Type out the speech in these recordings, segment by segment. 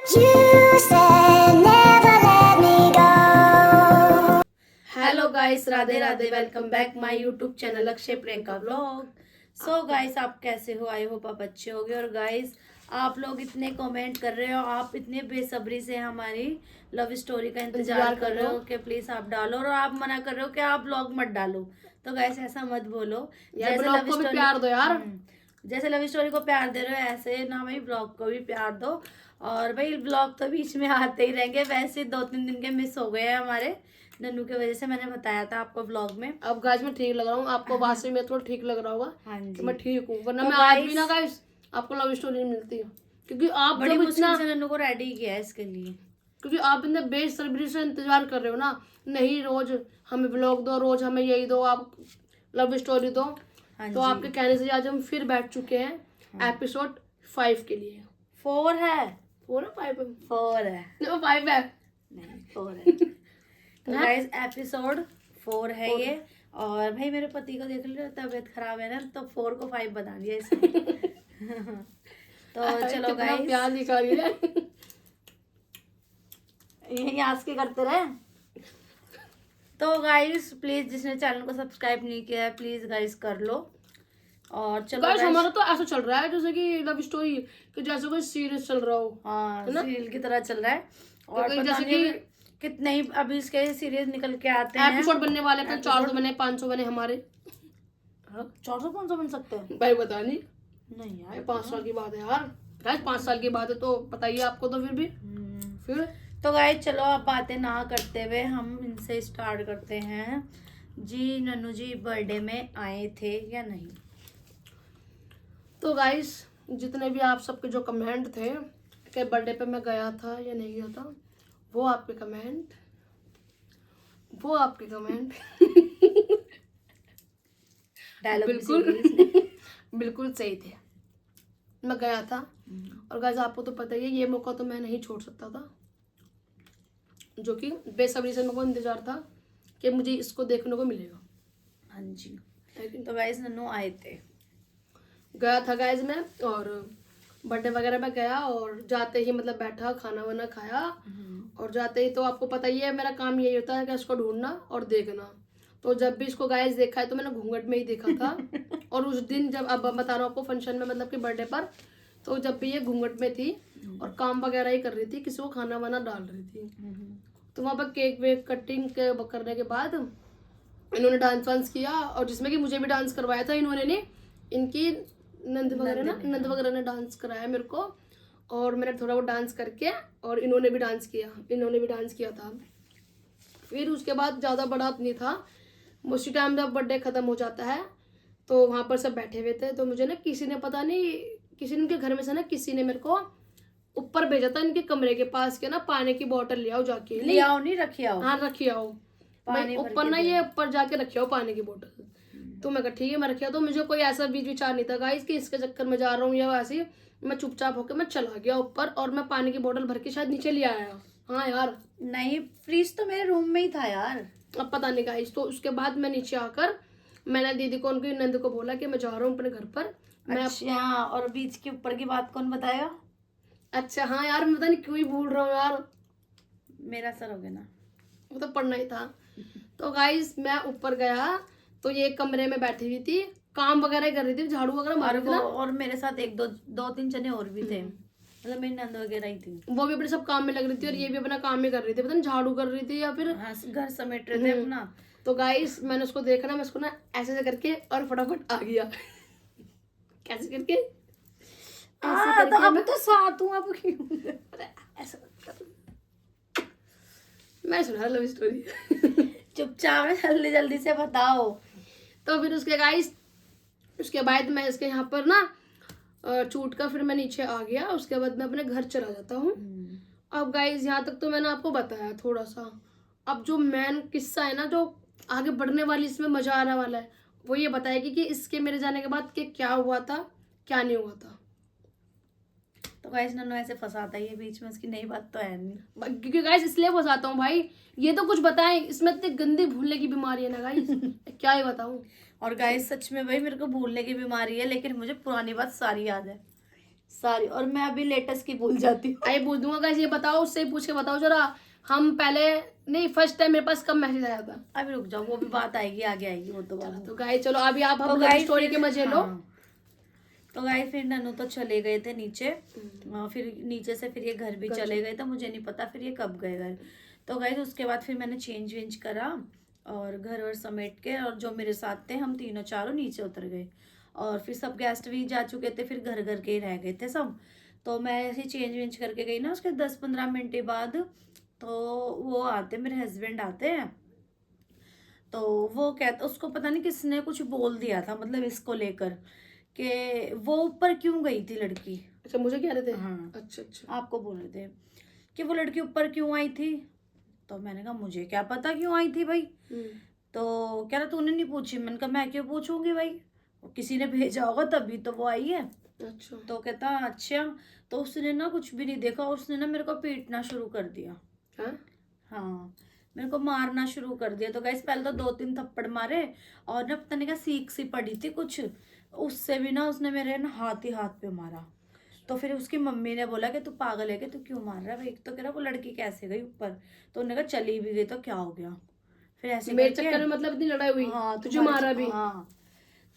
Hello guys, Radhe Radhe. Welcome back my YouTube channel Akshay Priyanka vlog. So guys, आप कैसे हो? I hope आप अच्छे होगे। और गाइस, आप लोग इतने कमेंट कर रहे हो, आप इतने बेसब्री से हमारी लव स्टोरी का इंतजार कर रहे हो कि प्लीज आप डालो, और आप मना कर रहे हो कि आप व्लॉग मत डालो। तो गाइस, ऐसा मत बोलो। जैसे लव को भी प्यार दो यार। जैसे लव स्टोरी को प्यार दे रहे हो, ऐसे ना भाई ब्लॉग को भी प्यार दो। और भाई ब्लॉग तो बीच में आते ही रहेंगे। वैसे 2-3 दिन के मिस हो गए हैं हमारे नन्नू की वजह से। मैंने बताया था आपको ब्लॉग में। अब गाइस मैं ठीक लग रहा हूँ आपको, वासी में थोड़ा ठीक लग रहा होगा। हाँ कि जी, मैं ठीक हूँ, वरना तो मैं आज भी ना गाइस आपको लव स्टोरी नहीं मिलती, क्योंकि आप बड़ी जब मुश्किल इतना, से नन्नू को रेडी किया है इसके लिए। क्योंकि आप इतने बेसब्री से इंतजार कर रहे हो ना। नहीं, रोज हमें ब्लॉग दो, रोज हमें यही दो, आप लव स्टोरी दो। हाँ तो जी, आपके कहने से आज हम फिर बैठ चुके हैं एपिसोड 5 के लिए। 4 है। 4 है 5 है? 4 है, 5 है, नहीं 4 है। तो गाइस एपिसोड 4 है ये। और भाई मेरे पति को देख लो, तबीयत खराब है ना, तो 4 को 5 बता दिया इसने। तो चलो कितना गाइस, प्यार दिखा रही है। यही आज के करते रहे। तो गाइस प्लीज, जिसने चैनल को सब्सक्राइब नहीं किया है, प्लीज गाइस कर लो। और चलो गाइस guys, हमारा तो ऐसा चल रहा है जैसे कि लव स्टोरी कि जैसे कोई सीरीज चल रहा हो। हाँ, है ना? सीरियल की तरह चल रहा है। और क्योंकि पता जैसे नहीं कि कितने ही अभी इसके सीरीज निकल के आते हैं। एपिसोड बनने वाले हैं, 400 बने, 500 बने हमारे। 400-500 बन सकते हैं? भाई बता नहीं, नहीं यार, 5 साल की बात है यार। गाइस 5 साल की बात है तो बताइए आपको, तो फिर भी फिर तो गाइस चलो, आप बातें ना करते हुए हम इनसे स्टार्ट करते हैं। जी नन्नू जी बर्थडे में आए थे या नहीं? तो गाइस, जितने भी आप सबके जो कमेंट थे कि बर्थडे पे मैं गया था या नहीं गया था, वो आपके कमेंट डायलॉग भी सीख बिल्कुल ली इसने। बिल्कुल सही थे। मैं गया था। और गाइस आपको तो पता ही है, ये मौका तो मैं नहीं छोड़ सकता था, जो कि बेसब्री से मेरे को इंतजार था कि मुझे इसको देखने को मिलेगा। हाँ जी, तो गाइस नन्नू आए थे। गया था गाइस मैं, और बर्थडे वगैरह में गया, और जाते ही मतलब बैठा, खाना वाना खाया, और जाते ही तो आपको पता ही है मेरा काम यही होता है कि इसको ढूंढना और देखना। तो जब भी इसको गाइस देखा है तो मैंने घूंघट में ही देखा था। और उस दिन जब, अब बता रहा हूँ आपको, फंक्शन में मतलब कि बर्थडे पर, तो जब भी ये घूंघट में थी और काम वगैरह ही कर रही थी, किसी को खाना वाना डाल रही थी। तो वहाँ पर केक वेक कटिंग करने के बाद इन्होंने डांस वांस किया, और जिसमें कि मुझे भी डांस करवाया था इन्होंने ने, इनकी नंद वगैरह ने डांस कराया मेरे को। और मैंने थोड़ा वो डांस करके, और इन्होंने भी डांस किया था। फिर उसके बाद ज़्यादा बड़ा नहीं था, उसी टाइम जब बर्थडे ख़त्म हो जाता है तो वहाँ पर सब बैठे हुए थे। तो मुझे ना किसी ने, पता नहीं किसी ने, उनके घर में से ना किसी ने मेरे को ऊपर भेजा था, इनके कमरे के पास के ना, पानी की बोतल ले आओ जाके। ले आओ नहीं, रखी आओ। हाँ रखी आओ भाई, ऊपर ना ये ऊपर जाके रखी आओ पानी की बोतल। तो मैं कहा ठीक है, मैं रखिया। तो मुझे कोई ऐसा बीच विचार नहीं था गाइस कि इसके चक्कर में जा रहा हूँ या वैसे ही। मैं चुपचाप होकर मैं चला गया ऊपर, और मैं पानी की बोतल भर के शायद नीचे ले आया। हाँ यार, नहीं, फ्रिज तो मेरे रूम में ही था यार। अब पता नहीं गाइस। तो उसके बाद मैं नीचे आकर मैंने दीदी को, उनकी नंद को बोला कि मैं जा रहा हूँ अपने घर पर। अच्छा, और बीच के ऊपर की बात कौन बताएगा? अच्छा हाँ यार, मैं पता नहीं क्यों ही भूल रहा हूँ यार, मेरा सर हो गया ना। वो तो पढ़ना ही था। तो गाइस मैं ऊपर गया, तो ये कमरे में बैठी हुई थी, काम वगैरह कर रही थी, झाड़ू वगैरह मार रही थी ना। और मेरे साथ 2-3 जने और भी थे, मतलब मेरी नंद वगैरह ही थी। वो भी अपने सब काम में लग रही थी, और ये भी अपना काम ही कर रही थी, पता नहीं झाड़ू कर रही थी या फिर हाँ, घर समेट रहे थे अपना। तो गाइस मैंने उसको देखा ना, मैं उसको ना ऐसे ऐसे करके और फटाफट आ गया। कैसे करके? ऐसे करके तो अब तो साथ हूँ, अब क्यों? ऐसा मैं सुना लव स्टोरी। चुपचाप ना, जल्दी जल्दी से बताओ। तो फिर उसके गाइस, उसके बाद मैं इसके यहाँ पर ना छूट कर फिर मैं नीचे आ गया। उसके बाद मैं अपने घर चला जाता हूँ। अब गाइस यहाँ तक तो मैंने आपको बताया थोड़ा सा। अब जो मेन किस्सा है ना, जो आगे बढ़ने वाली, इसमें मजा आने वाला है, वो ये बताएगी कि इसके मेरे जाने के बाद कि क्या हुआ था, क्या नहीं हुआ था। तो गाइस नन्नू ऐसे फंसाता ही है बीच में, उसकी नई बात तो है नहीं। क्योंकि गाइस इसलिए फंसाता हूँ भाई, ये तो कुछ बताएं, इसमें इतनी गंदी भूलने की बीमारी है ना गाइस। क्या ही बताऊं। और गाइस सच में भाई मेरे को भूलने की बीमारी है, लेकिन मुझे पुरानी बात सारी याद है। सारी, और मैं अभी लेटेस्ट की भूल जाती हूँ। आइए पूछ दूंगा गाइस, ये बताओ, उससे पूछ के बताओ जरा, हम पहले नहीं फर्स्ट टाइम मेरे पास कब मैसेज आया था? अभी रुक जाओ, वो भी बात आएगी, आगे आएगी वो तो बात। तो गाइस चलो अभी आप तो हम गाइस स्टोरी फिर, के मजे लो। हाँ, तो गाइस फिर ननू तो चले गए थे नीचे, फिर नीचे से फिर ये घर भी चले गए, तो मुझे नहीं पता फिर ये कब गए घर। तो गाइस उसके बाद फिर मैंने चेंज वेंज करा और घर वर समेट के, और जो मेरे साथ थे हम तीनों चारों नीचे उतर गए, और फिर सब गेस्ट भी जा चुके थे, फिर घर घर के ही रह गए थे सब। तो मैं ऐसे चेंज वेंज करके गई ना, उसके 10-15 मिनट के बाद तो वो आते, मेरे हस्बैंड आते हैं। तो वो कहता, उसको पता नहीं किसने कुछ बोल दिया था, मतलब इसको लेकर कि वो ऊपर क्यों गई थी लड़की। अच्छा मुझे कह रहे थे? हाँ, अच्छा अच्छा। आपको बोल रहे थे कि वो लड़की ऊपर क्यों आई थी। तो मैंने कहा मुझे क्या पता क्यों आई थी भाई। तो कह रहा तूने नहीं पूछी। मैंने कहा मैं क्यों पूछूंगी भाई, वो किसी ने भेजा होगा तभी तो वो आई है। अच्छा। तो कहता अच्छा। तो उसने ना कुछ भी नहीं देखा, उसने ना मेरे को पीटना शुरू कर दिया। हाँ? हाँ, मेरे को मारना शुरू कर दिया। तो गाइस पहले तो 2-3 थप्पड़ मारे, और ना पता नहीं क्या सीख सी पड़ी थी कुछ, उससे भी ना उसने मेरे ना हाथ ही हाथ पे मारा। तो फिर उसकी मम्मी ने बोला कि तू पागल है कि तू क्यों मार रहा है भाई। तो कह रहा वो लड़की कैसे गई ऊपर। तो उन्होंने कहा चली भी गई तो क्या हो गया। फिर ऐसे मेरे करके, चक्कर में मतलब इतनी लड़ाई हुई? हाँ तुझे तुम्हारे मारा भी? हाँ।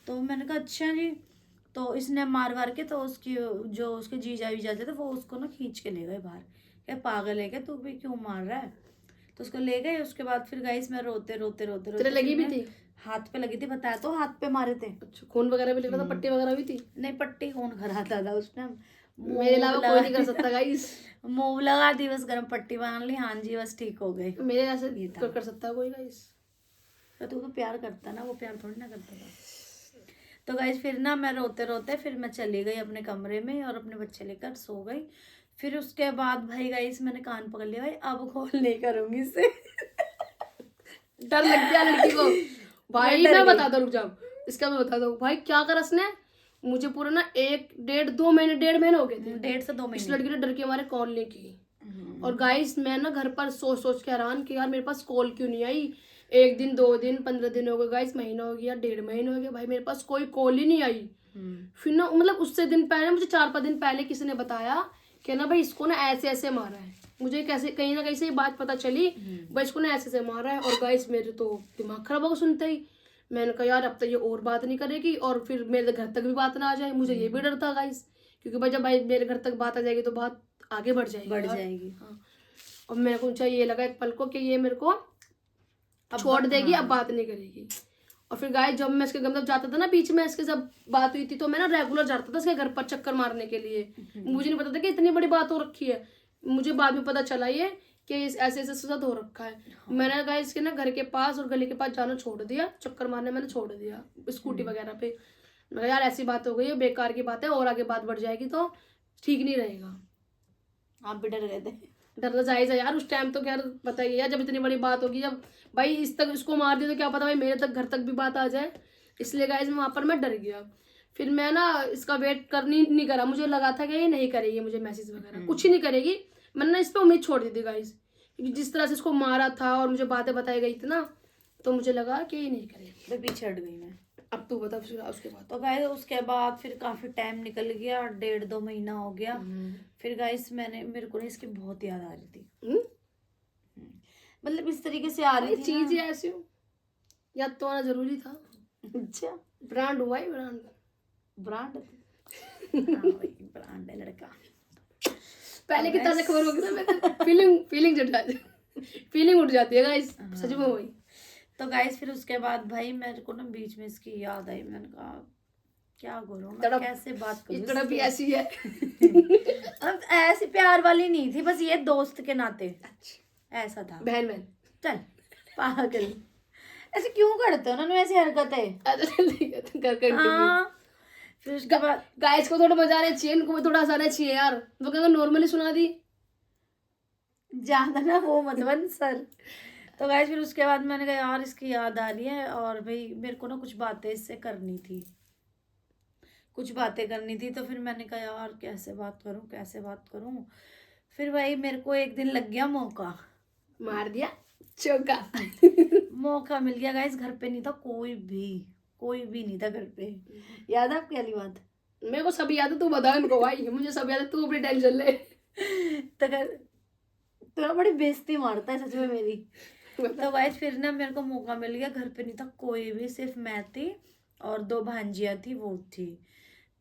तो मैंने कहा अच्छा जी। तो इसने मार वार के, तो उसकी जो उसके जीजा वीजा थे वो उसको ना खींच के ले गए बाहर। क्या पागल है क्या तू भी, क्यों मार रहा है। तो उसको ले गए। उसके बाद फिर गाइस मैं रोते रोते रोते तेरे रोते लगी फिर भी मैं थी? हाथ पे लगी थी, बताया तो हाथ पे मारे थे। अच्छा खून वगैरह भी लग रहा था, पट्टी वगैरह भी थी? नहीं, पट्टी कौन कराता था उस टाइम। मेरे अलावा कोई नहीं कर सकता गाइस। मूव लगा दी बस, गर्म पट्टी बांध ली, हाँ जी बस ठीक हो गए। मेरे ऐसे ये था। कर सकता है कोई गाइस? तो तू तो प्यार करता ना, वो प्यार थोड़ी ना करता था। तो गाइस फिर ना मैं रोते रोते फिर मैं चली गई अपने कमरे में, और अपने बच्चे लेकर सो गई। फिर उसके बाद भाई गाइस मैंने कान पकड़ लिया, भाई अब कॉल नहीं करूंगी इसे। डर लग गया लड़की को भाई। डर मैं गई। बताता हूँ, रुक जाओ, इसका मैं बताता हूँ भाई क्या करा इसने। मुझे पूरा ना 1-1.5-2 महीने 1.5 महीने हो गए थे 1.5 से 2 इस महीने। लड़की ने डर के हमारे कॉल नहीं की। और गाइस मैं ना घर पर सोच सोच के हैरान कि यार मेरे पास कॉल क्यों नहीं आई। 1 दिन 2 दिन 15 दिन हो गए गाइस, महीना हो गया, 1.5 महीने हो गया भाई, मेरे पास कोई कॉल ही नहीं आई। फिर ना मतलब उससे दिन पहले, मुझे 4-5 दिन पहले किसी ने बताया कि ना भाई इसको ना ऐसे ऐसे मारा है। मुझे कैसे कहीं ना कहीं से ये बात पता चली, भाई इसको ना ऐसे ऐसे मारा है। और गाइस मेरे तो दिमाग खराब होगा सुनते ही। मैंने कहा यार अब तो ये और बात नहीं करेगी, और फिर मेरे घर तक भी बात ना आ जाए। मुझे ये भी डर था गाइस, क्योंकि भाई जब भाई मेरे घर तक बात आ जाएगी तो बात आगे बढ़ जाएगी बढ़ यार। जाएगी। हाँ। और मेरे को ऊंचा ये लगा एक पल को कि ये मेरे को छोड़ देगी, अब बात नहीं करेगी। और फिर गाय जब मैं इसके मतलब जाता था ना, बीच में इसके जब बात हुई थी तो मैं ना रेगुलर जाता था इसके घर पर चक्कर मारने के लिए। मुझे नहीं पता था कि इतनी बड़ी बात हो रखी है। मुझे बाद में पता चला ये कि ऐसे ऐसे साथ हो रखा है। मैंने गाय इसके ना घर के पास और गली के पास जाना छोड़ दिया, चक्कर मारने मैंने छोड़ दिया स्कूटी वगैरह पे। मैं यार ऐसी बात हो गई है, बेकार की बात है, और आगे बात बढ़ जाएगी तो ठीक नहीं रहेगा। आप भी डर गए थे। डरना जायज है यार, उस टाइम तो खैर पता ही है, जब इतनी बड़ी बात होगी, जब भाई इस तक इसको मार दिया तो क्या पता भाई मेरे तक घर तक भी बात आ जाए। इसलिए गाइस मैं वहां पर मैं डर गया। फिर मैं ना इसका वेट करनी नहीं करा, मुझे लगा था कि ये नहीं करेगी मुझे मैसेज वगैरह, कुछ ही नहीं करेगी। मैंने ना इस पर उम्मीद छोड़ दी थी गाइस, क्योंकि जिस तरह से इसको मारा था और मुझे बातें बताई गई थी ना, तो मुझे लगा कि ये नहीं करेगी। मैं पीछे हट गई मैं। अब तू बता फिर उसके बाद। तो गाइस उसके बाद फिर काफी टाइम निकल गया, 1.5-2 महीना हो गया। फिर गाइस मेरे को ना इसकी बहुत याद आ रही थी। मतलब इस तरीके से आ रही थी चीज ही ना। ऐसी हो, याद तो आना जरूरी था। अच्छा, ब्रांड हुआ है ब्रांड। ब्रांड। हाँ भाई ब्रांड है लड़का। पहले कितना से खबर होगी ना, मैं फीलिंग उठ जाती है गाइस, सच में वही। तो गाइस फिर उसके बाद भाई मेरे को ना बीच में इसकी याद आई। मैंने कहा क्या करूं मैं, कैसे बात करूं। तड़प भी ऐसी है। अब ऐसी प्यार वाली नहीं थी, बस ये दोस्त के नाते ऐसा था। बहन बहन चल पागल, ऐसे क्यों करते हो ना ऐसी हरकतें। कर हाँ। फिर उसके बाद गाइस को थोड़ा मजा आना चाहिए, इनको भी थोड़ा हंसाना चाहिए यार। वो क्या नॉर्मली सुना दी ज्यादा ना वो मत बन सर। तो गाइस फिर उसके बाद मैंने कहा यार इसकी याद आ रही है, और भाई मेरे को ना कुछ बातें इससे करनी थी, कुछ बातें करनी थी। तो फिर मैंने कहा यार कैसे बात करूं, कैसे बात करूं। फिर भाई मेरे को एक दिन लग गया मौका, मार दिया चौका। मौका मिल गया गाइस। घर पे नहीं था कोई भी नहीं था घर पे। याद है आपकी वाली बात। मेरे को सब याद है, तू बता इनको भाई, मुझे सब याद है, तू अपनी टेंशन ले। तो तो बड़ी बेइज्जती मारता है सच में मेरी। तो गाइस फिर ना मेरे को मौका मिल गया, घर पे नहीं था कोई भी, सिर्फ मैं थी और 2 भांजियाँ थी, वो थी।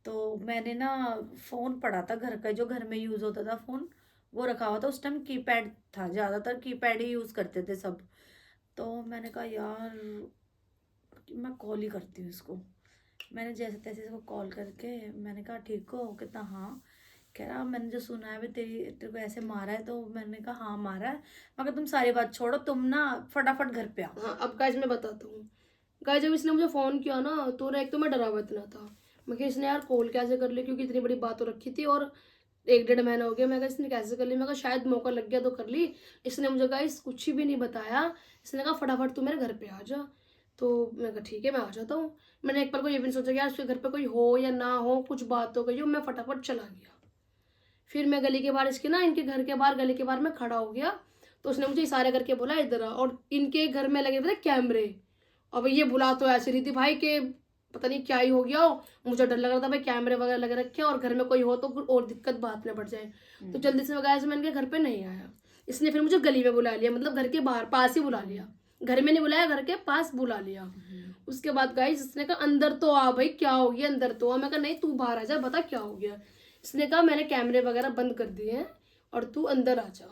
तो मैंने ना फोन पड़ा था घर का, जो घर में यूज होता था फोन, वो रखा हुआ था। उस टाइम कीपैड था, ज्यादातर कीपैड ही यूज करते थे सब। तो मैंने कहा यार मैं कॉल ही करती हूँ इसको। मैंने जैसे तैसे इसको कॉल करके मैंने कहा ठीक हो, कितना हाँ, कह रहा मैंने जो सुना है भी तेरे को ऐसे मारा है। तो मैंने कहा हाँ मारा है, मगर तुम सारी बात छोड़ो, तुम ना फटाफट घर पे आओ। हाँ, अब गाइस मैं बताता हूँ। गाइस जब इसने मुझे फोन किया ना, तो ना एक तो मैं डरा हुआ इतना था, मैं कि इसने यार कॉल कैसे कर ली, क्योंकि इतनी बड़ी बात हो रखी थी और 1-1.5 महीना हो गया। मैं कहा इसने कैसे कर ली, मैं कहा शायद मौका लग गया तो कर ली। इसने मुझे गाइस कुछ भी नहीं बताया, इसने कहा फटाफट तू मेरे घर पे आ जा। तो मैं कहा ठीक है मैं आ जाता हूँ। मैंने एक पल को ये भी नहीं सोचा कि यार उसके घर पे कोई हो या ना हो, कुछ बात हो गई हो, मैं फटाफट चला गया। फिर मैं गली के बाहर, इसके ना इनके घर के बाहर, गली के बाहर में खड़ा हो गया। तो उसने मुझे इशारे करके बोला इधर आ, और इनके घर में लगे हुए थे कैमरे। अब ये बुला तो ऐसी रही थी भाई के पता नहीं क्या ही हो गया हो। मुझे डर लग रहा था भाई कैमरे वगैरह लगे रखे और घर में कोई हो तो और दिक्कत बात में बढ़ जाए। तो जल्दी से गया, मैं इनके घर पे नहीं आया। इसने फिर मुझे गली में बुला लिया, मतलब घर के बाहर पास ही बुला लिया, घर में नहीं बुलाया, घर के पास बुला लिया। उसके बाद गाइस इसने कहा अंदर तो आ भाई, क्या हो गया अंदर तो आ। मैं कहा नहीं तू बाहर आ जा, बता क्या हो गया। इसने कहा मैंने कैमरे वगैरह बंद कर दिए हैं और तू अंदर आ जा।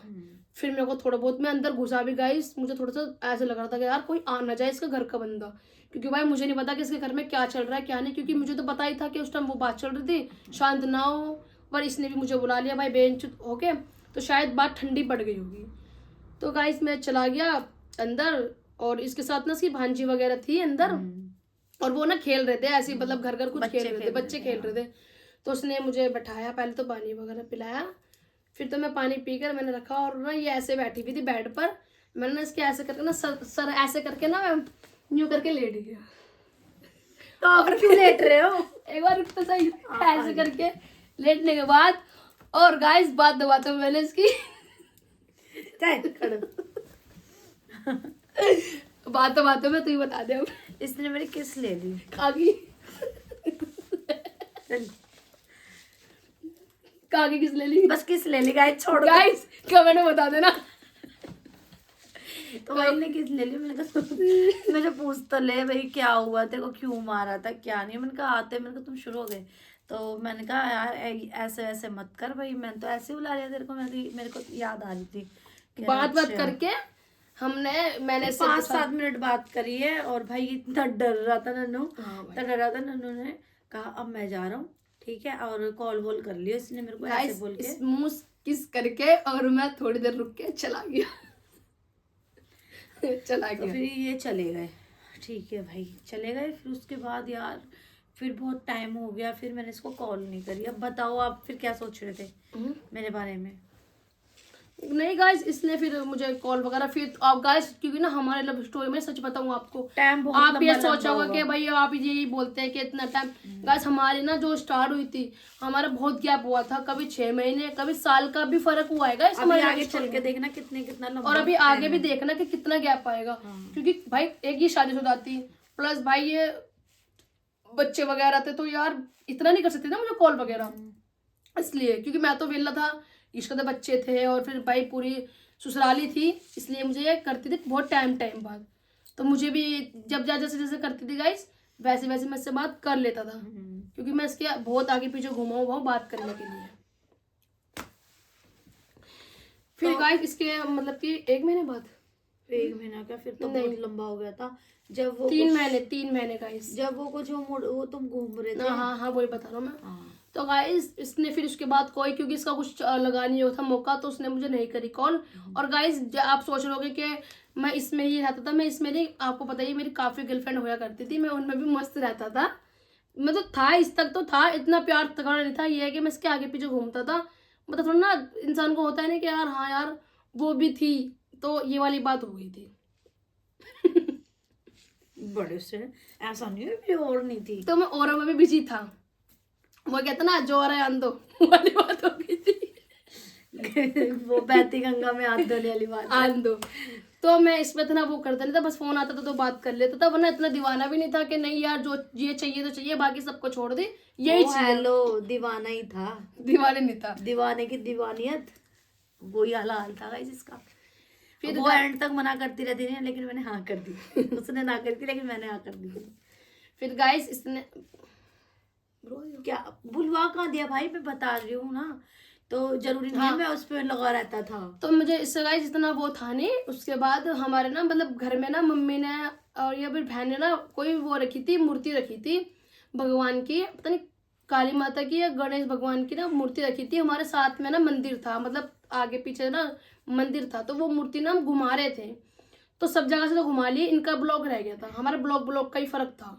फिर मेरे को थोड़ा बहुत, मैं अंदर घुसा भी गाइस, मुझे थोड़ा सा ऐसे लग रहा था कि यार कोई आ ना जाए इसका घर का बंदा, क्योंकि भाई मुझे नहीं पता कि इसके घर में क्या चल रहा है क्या नहीं, क्योंकि मुझे तो पता ही था कि उस टाइम वो बात चल रही थी, शांत ना हो। पर इसने भी मुझे बुला लिया भाई बेंचुत होके, तो शायद बात ठंडी पड़ गई होगी। तो गाइस मैं चला गया अंदर, और इसके साथ ना उसकी भांजी वगैरह थी अंदर, और वो ना खेल रहे थे ऐसे, मतलब घर घर कुछ खेल रहे थे, बच्चे खेल रहे थे। तो उसने मुझे बैठाया, पहले तो पानी वगैरह पिलाया, फिर तो मैं पानी पीकर मैंने रखा, और ना ये ऐसे बैठी हुई थी बेड पर। मैंने ना इसके ऐसे करके ना सर ऐसे करके ना मैं यूं करके लेट गया। तो आप क्यों लेट रहे हो? एक बार रुक तो सही, ऐसे करके लेटने के बाद, और गाइस बात दबाते हुए मैंने इसकी बातों में तू ही बता दे अब। इसने मेरी किस ले ली? कागी कागी किस ले ली? बस किस ले ली गाइस, छोड़ दो। गाइस कमेंट में बता देना। तो भाई ने किस ले ली? मैंने कहा मुझे पूछ तो ले भाई क्या हुआ, तेरे को क्यों मारा था क्या नहीं। मैंने कहा आते, मैंने कहा तुम शुरू हो गए। तो मैंने कहा यार ऐसे ऐसे मत कर भाई, मैंने तो ऐसे ही बुला लिया तेरे को, मेरे को याद आ रही थी बात करके मैंने 5-7 मिनट बात करी है। और भाई इतना डर रहा था नन्नू, इतना डर रहा था। नन्नू ने कहा अब मैं जा रहा हूँ ठीक है, और कॉल वॉल कर लियो। इसने मेरे को ऐसे बोल के मुंह किस करके, और मैं थोड़ी देर रुक के चला गया। चला गया। तो फिर ये चले गए, ठीक है भाई चले गए। फिर उसके बाद यार फिर बहुत टाइम हो गया, फिर मैंने इसको कॉल नहीं करी। अब बताओ आप फिर क्या सोच रहे थे मेरे बारे में? नहीं गाइस इसने फिर मुझे कॉल वगैरह, फिर आप गाइस क्योंकि ना हमारे लव स्टोरी में सच बताऊं आपको, टाइम बहुत आप ये सोचा होगा कि भाई आप यही बोलते हैं कि इतना टाइम। गाइस हमारी ना जो स्टार्ट हुई थी, हमारा बहुत गैप हुआ था, कभी 6 महीने कभी साल का भी फर्क हुआ है गाइस हमारे आगे चल के देखना कितना लंबा, और अभी आगे भी देखना कि कितना गैप आएगा। क्योंकि भाई एक ही शादीशुदा थी, प्लस भाई ये बच्चे वगैरह थे, तो यार इतना नहीं कर सकते ना मुझे कॉल वगैरह, इसलिए क्योंकि मैं तो वेला था, इसके तो बच्चे थे, और फिर भाई पूरी ससुराली थी, इसलिए मुझे ये करती थी बहुत टाइम बाद। तो मुझे भी जब जैसे जैसे करती थी गाइस, वैसे वैसे मैं इससे बात कर लेता था, क्योंकि मैं इसके बहुत आगे पीछे घुमा हुआ हूँ बात करने के लिए। फिर तो, गाइस इसके मतलब कि 1 महीने बाद, 1 महीना क्या, फिर तो बहुत लंबा हो गया था। जब वो 3 महीने गाइस, जब वो कुछ वो तुम घूम रहे थे। हाँ वही बता रहा हूँ मैं। तो गाइस इसने फिर उसके बाद कोई, क्योंकि इसका कुछ लगा नहीं होता मौका, तो उसने मुझे नहीं करी कॉल। और गाइस आप सोच रहे कि मैं इसमें ही रहता था, मैं इसमें नहीं, आपको पता ही मेरी काफी गर्लफ्रेंड होया करती थी, मैं उनमें भी मस्त रहता था, मतलब था इस तक तो था, इतना प्यार तगड़ा नहीं था। ये है कि मैं इसके आगे पीछे घूमता था, मतलब थोड़ा ना इंसान को होता है ना कि यार हाँ यार वो भी थी, तो ये वाली बात हो गई थी। बड़े से ऐसा नहीं है, और नहीं थी, तो मैं और में भी बिजी था, वो कहता ना जो आ रहा है आंदो वाली बात हो गई थी। वो बहती गंगा में हाथ धोने वाली बात आंदो। तो मैं इसमें इतना वो करता नहीं था, बस फोन आता था तो बात कर लेता था, वरना इतना दीवाना भी नहीं था कि नहीं यार जो ये चाहिए तो चाहिए, बाकी सबको छोड़ दे, यही ओ चाहिए। हेलो, दीवाना ही था, दीवाने नहीं था। दीवाने की दीवानियत, वही हाल था गाइस इसका। फिर वो एंड तक मना करती रहती थी, लेकिन मैंने हाँ कर दी। उसने ना करी थी लेकिन मैंने हाँ कर दी। फिर गाइस इसने क्या बुलवा कहाँ दिया भाई, मैं बता रही हूँ ना, तो जरूरी नहीं है हाँ। मैं उस पे लगा रहता था। तो मुझे इससे गाइस इतना वो था नहीं। उसके बाद हमारे ना मतलब घर में ना मम्मी ने और या फिर बहन ने ना कोई वो रखी थी, मूर्ति रखी थी भगवान की, पता नहीं काली माता की या गणेश भगवान की ना मूर्ति रखी थी। हमारे साथ में ना मंदिर था, मतलब आगे पीछे ना मंदिर था, तो वो मूर्ति ना हम घुमा रहे थे, तो सब जगह से तो घुमा लिए, इनका ब्लॉक रह गया था। हमारा ब्लॉक का ही फर्क था,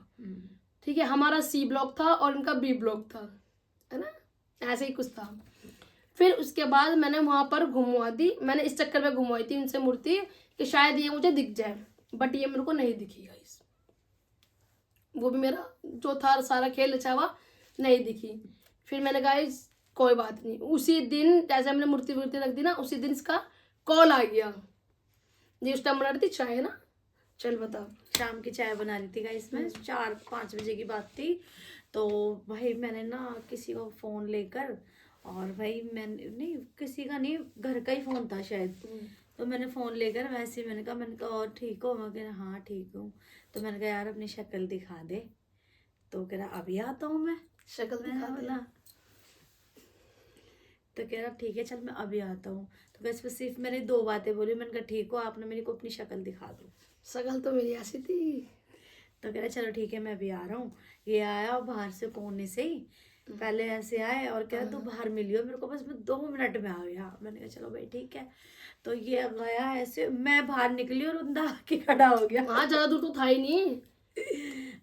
ठीक है, हमारा सी ब्लॉक था और इनका बी ब्लॉक था, है ना, ऐसे ही कुछ था। फिर उसके बाद मैंने वहां पर घुमवा दी, मैंने इस चक्कर में घुमवाई थी उनसे मूर्ति कि शायद ये मुझे दिख जाए, बट ये मेरे को नहीं दिखी गाइस। वो भी मेरा जो था सारा खेल अच्छा हुआ, नहीं दिखी। फिर मैंने गाइस कोई बात नहीं, उसी दिन जैसे हमने मूर्ति रख दी ना, उसी दिन इसका कॉल आ गया। जी उस टाइम बना रही थी चाय, है ना, चल बता। शाम की चाय बना रही थी गाइस, में 4-5 बजे की बात थी। तो भाई मैंने ना किसी को फोन लेकर, और भाई मैंने नहीं, किसी का नहीं, घर का ही फोन था शायद, तो मैंने फोन लेकर वैसे ही मैंने कहा और ठीक हो, मैं कह रहा हाँ ठीक हूँ। तो मैंने कहा यार अपनी शक्ल दिखा दे, तो कह रहा अभी आता हूँ मैं। शक्ल दिखा दे। बोला, तो कह रहा ठीक है चल मैं अभी आता हूँ। तो वैसे सिर्फ मैंने 2 बातें बोली, मैंने कहा ठीक हो, आपने मेरे को अपनी शक्ल दिखा दो। शक्ल तो मेरी ऐसी थी। तो कह रहा चलो ठीक है मैं अभी आ रहा हूँ। ये आया बाहर से कोने से ही, पहले ऐसे आए और कह रहा तू बाहर मिलियो मेरे को, बस मैं 2 मिनट में आ गया। मैंने कहा चलो भाई ठीक है। तो ये गया ऐसे, मैं बाहर निकली और उंदा आके खड़ा हो गया। हाँ ज्यादा दूर तो था ही नहीं।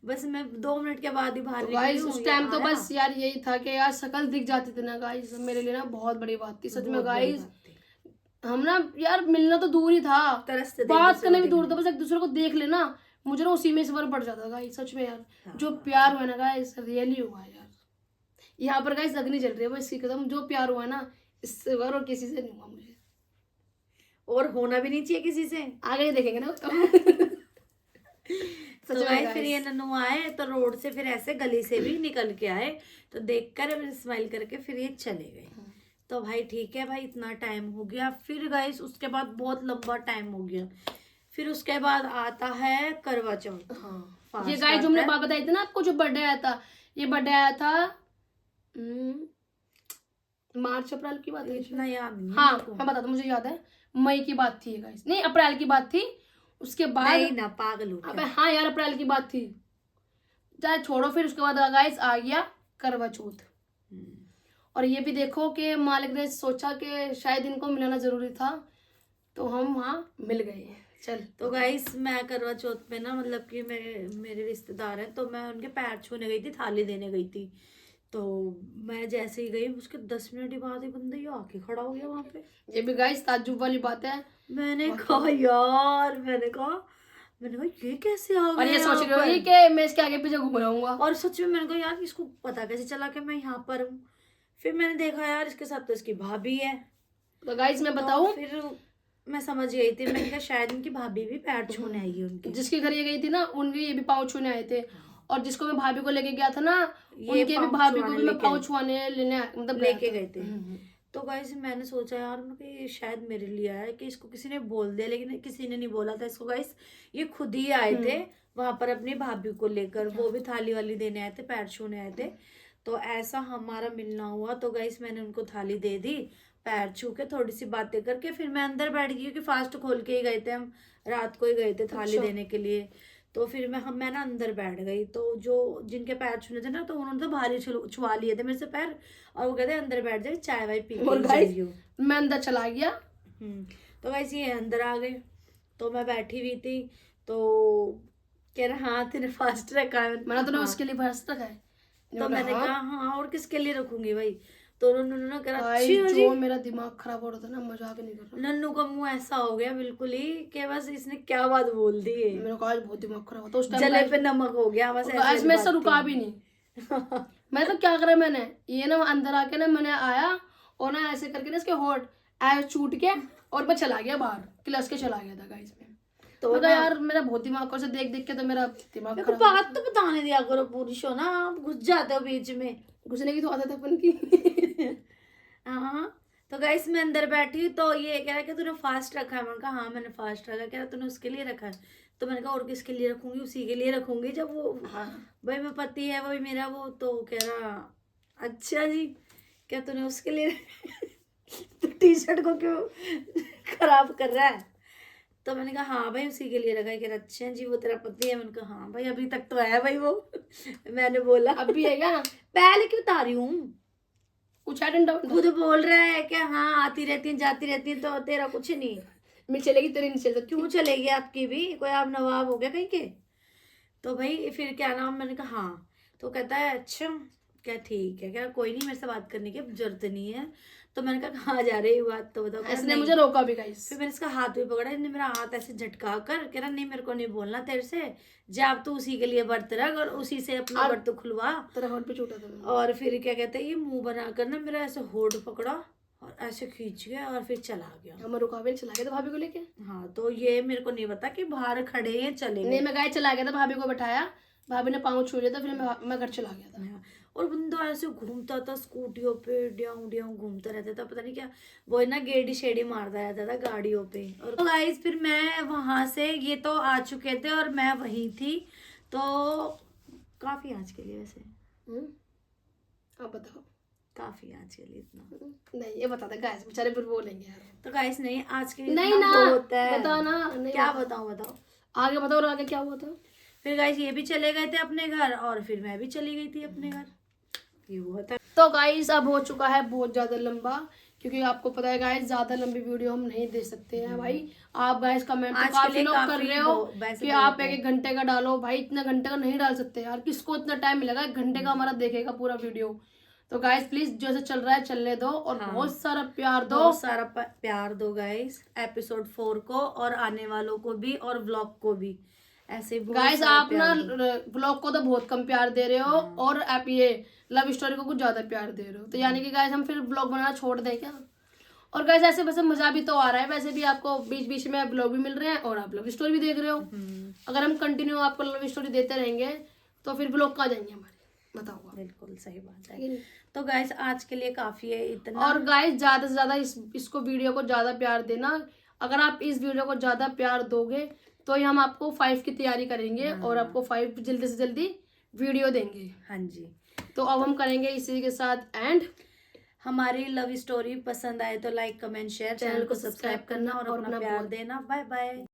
बस मैं 2 मिनट के बाद ही बाहर तो निकली गाइस हूँ, उस ये टाइम तो आया। बस यार यही था कि यार शक्ल दिख जाती थी ना गाइस, मेरे लिए ना बहुत बड़ी बात थी सच में बहुत बड़ी गाइस। बात थी। हम ना यार मिलना तो दूर ही था, तरसते थे एक बात दूसरे को करने भी दूर था, देखने। बस एक दूसरे को देख लेना मुझे ना उसी में सबर पड़ जाता गाइस सच में यार। हाँ। जो प्यार हुआ ना गाइस रियली हुआ यार। यहाँ पर गाइस अग्नि जल रही है वो इसकी कसम, जो प्यार हुआ ना इससे और किसी से नहीं हुआ मुझे, और होना भी नहीं चाहिए किसी से। आगे ही देखेंगे ना वो तो। तो सच में भाई फिर ये गाइस नन्नू आए तो रोड से फिर ऐसे गली से भी निकल के आए, तो देखकर स्माइल करके फिर ये चले गए। तो भाई ठीक है भाई, इतना टाइम हो गया। फिर गाइस उसके बाद बहुत लंबा टाइम हो गया, फिर उसके बाद आता है करवा चौथ। हाँ फास्ट ये गाइस जो आता हमने है। बात बताई थी ना आपको, जो बर्थडे आया था, ये बर्थडे आया था मार्च अप्रैल की बात है इतना याद नहीं है हाँ मेरे को। मैं बताता, मुझे याद है मई की बात थी गाइस, नहीं अप्रैल की बात थी। उसके बाद नहीं ना, पागल हो अबे क्या। हाँ यार अप्रैल की बात थी, चाहे छोड़ो। फिर उसके बाद गाइस आ गया करवा चौथ। और ये भी देखो कि मालिक ने सोचा कि शायद इनको मिलाना जरूरी था, तो हम वहाँ मिल गए। चल तो गाइस मैं करवा चौथ में ना, मतलब कि मेरे रिश्तेदार हैं, तो मैं उनके पैर छूने गई थी, थाली देने गई थी। तो मैं जैसे ही गई, उसके 10 मिनट ही बाद ही बंदा ये आके खड़ा हो गया वहां पे। ये भी गाइस ताज्जुब वाली बात है। मैंने कहा यार, मैंने कहा ये कैसे आ और गया ये सोच यहाँ रही होगी पर। कि मैं इसके आगे पीछे घूम रहूंगा। और सच में मैंने कहा यार इसको पता कैसे चला कि मैं यहाँ पर हूँ। फिर मैंने देखा यार इसके साथ तो इसकी भाभी है। तो गाइस मैं तो बताऊं, फिर मैं समझ गई थी, मैंने कहा शायद इनकी भाभी भी पैर छूने आई है उनके। जिसके घर ये गई थी ना उनके ये भी पाँव छूने आए थे, और जिसको मैं भाभी को लेके गया था ना ये उनके भी पाँव भाभी को छुआने भी मैं लेके पाँव आए। छुआने लेने मतलब लेके गया गए थे। तो गाइस मैंने सोचा यार, मैं कि ये शायद मेरे लिए आया है, कि इसको किसी ने बोल दिया, लेकिन किसी ने नहीं बोला था इसको गाइस। ये खुद ही आए थे वहां पर अपनी भाभी को लेकर, वो भी थाली वाली देने आए थे, पैर छूने आए थे। तो ऐसा हमारा मिलना हुआ। तो गाइस मैंने उनको थाली दे दी, पैर छू के थोड़ी सी बातें करके फिर मैं अंदर बैठ गई, क्योंकि फास्ट खोल के ही गए थे हम, रात को ही गए थे थाली अच्छा। देने के लिए। तो फिर मैं ना अंदर बैठ गई। तो जो जिनके पैर छूने थे ना, तो उन्होंने तो भारी छुआ लिए थे मेरे से पैर, और वो कहते अंदर बैठ जाए, चाय वाय पी के और ही गाइस जाइयो। मैं अंदर चला गया। तो वैसे ये अंदर आ गए, तो मैं बैठी हुई थी। तो कह रहा हाँ तेरे फास्ट रखा है। मैंने तो हाँ। उसके लिए फर्स्ट रखा है। तो मैंने कहा हाँ, और किसके लिए रखूंगी भाई। तो उन्होंने कहा गाइस अच्छी हो जी। जो मेरा दिमाग खराब हो रहा था ना, मजाक नहीं कर रहा, नन्नू का मुंह ऐसा हो गया बिल्कुल ही कि बस इसने क्या बात बोल दी है। मेरा गाइस बहुत दिमाग खराब होता उस टाइम। जले पे नमक हो गया बस, ऐसी गाइस वाली मैं बात से रुका भी थी। नहीं। मैं तो क्या करा मैंने, ये ना अंदर आके ना मैंने आया और ना ऐसे करके ना इसके होठ ऐसे छूट के और मैं चला गया बाहर, क्लास के चला गया था गाइस में। तो मगर ना यार मेरा बहुत दिमाग को से देख देख के तो मेरा दिमाग मेरे को खराब बात तो बताने दिया करो पूरी शो ना, आप घुस जाते हो बीच में। घुसने की तो आदत है अपन की। हाँ तो गाइस मैं अंदर बैठी हूँ, तो ये कह रहा है कि तूने फास्ट रखा है। मैंने कहा हाँ मैंने फास्ट रखा है। कह रहा तूने उसके लिए रखा है। तो मैंने कहा और किसके लिए रखूंगी, उसी के लिए रखूंगी जब वो हाँ भाई मैं पति है वही मेरा वो। तो कह रहा अच्छा जी, क्या तूने उसके लिए तो टी शर्ट को क्यों खराब कर रहा है। तो मैंने कहा हाँ भाई उसी के लिए रखा है। कह रहा अच्छा जी वो तेरा पति है। मैंने कहा हाँ भाई अभी तक तो है भाई वो। मैंने बोला अब भी है क्या? पहले क्यों बता रही हूँ, कुछ है डंडा खुद बोल रहा है कि हाँ आती रहती है जाती रहती है, तो तेरा कुछ नहीं। मिल चलेगी तेरी नहीं चल सकती। क्यों चलेगी आपकी भी, कोई आप नवाब हो गया कहीं के। तो भाई फिर क्या नाम, मैंने कहा हाँ। तो कहता है अच्छा, क्या ठीक है, क्या कोई नहीं मेरे से बात करने की अब जरूरत नहीं है। तो मैंने कहा कहाँ जा रही हो बात तो बताओ। कह रहा, इसने नहीं। मुझे रोका भी गाइस। फिर मैंने इसका हाथ भी पकड़ा, इसने मेरा हाथ ऐसे झटका कर कह रहा नहीं मेरे को नहीं बोलना तेरे से, जब तू उसी के लिए व्रत रख और उसी से अपना और- व्रत खुलवा। तेरा होठ पे छूटा था मैंने। और फिर क्या कहते हैं ये मुंह बना कर ना मेरा ऐसे होठ पकड़ा और ऐसे खींच गया और फिर चला गया। हम रुका भी नहीं, चला गया था भाभी को लेके। हाँ तो ये मेरे को नहीं पता कि बाहर खड़े हैं चले नहीं गए। मैं गाय चला गया था, भाभी को बैठाया, भाभी ने पाँव छू लिया था, फिर मैं घर चला गया था। हाँ, और बंदा ऐसे घूमता था स्कूटियों पे, ड्याऊ ड्याऊ घूमता रहता था, पता नहीं क्या वो है ना गेड़ी शेड़ी मारता रहता था गाड़ियों पे। और तो गाइस फिर मैं वहां से, ये तो आ चुके थे और मैं वहीं थी, तो काफी आज के लिए वैसे आप बताओ। काफी आज के लिए इतना नहीं ये बता दे गाइस, बेचारे फिर बोलेंगे यार। तो गाइस नहीं आज के लिए नहीं इतना ना, बहुत है। बता ना। नहीं क्या बता। बताऊं बताओ। आगे बताओ, और आगे क्या हुआ था? फिर गाइस ये भी चले गए थे अपने घर और फिर मैं भी चली गई थी अपने घर, ये हुआ था। तो गाइस अब हो चुका है बहुत ज्यादा लंबा, क्योंकि आपको पता है गाइस ज्यादा लंबी वीडियो हम नहीं दे सकते हैं भाई। आप गाइस कमेंट तो आज के काफी लिए लोग कर काफी रहे हो वैसे कि बहुत आप है। एक घंटे का डालो। भाई इतना घंटे का नहीं डाल सकते यार, किसको इतना टाइम मिलेगा 1 घंटे का हमारा देखेगा पूरा वीडियो। तो गाइस प्लीज जैसे चल रहा है चलने दो, और हाँ। बहुत सारा प्यार दो। बहुत सारा प्यार दो गाइस एपिसोड 4 को और आने वालों को भी और व्लॉग को भी ऐसे बहुत गाइस सारा आप ना प्यार दो। ब्लॉग को तो बहुत कम प्यार दे रहे हो, और आप ये लव स्टोरी को कुछ ज्यादा प्यार दे रहे हो, तो यानी कि गाइस हम फिर ब्लॉग बनाना छोड़ दें क्या? और गाइस ऐसे वैसे मजा भी तो आ रहा है, वैसे भी आपको बीच बीच में ब्लॉग भी मिल रहे हैं और आप लव स्टोरी भी देख रहे हो। अगर हम कंटिन्यू आपको लव स्टोरी देते रहेंगे तो फिर ब्लॉग कहाँ जाएंगे हमारे, बताओ आप। बिल्कुल सही बात है कि है। नहीं? तो गाइस आज के लिए काफी है इतना। और गाइस ज्यादा से ज्यादा इसको वीडियो को ज्यादा प्यार देना। अगर आप इस वीडियो को ज्यादा प्यार दोगे तो ही हम आपको 5 की तैयारी करेंगे, और आपको 5 जल्दी से जल्दी वीडियो देंगे। हाँ जी। तो अब हम करेंगे इसी के साथ एंड। हमारी लव स्टोरी पसंद आए तो लाइक कमेंट शेयर, चैनल को सब्सक्राइब करना और अपना प्यार देना। Bye bye.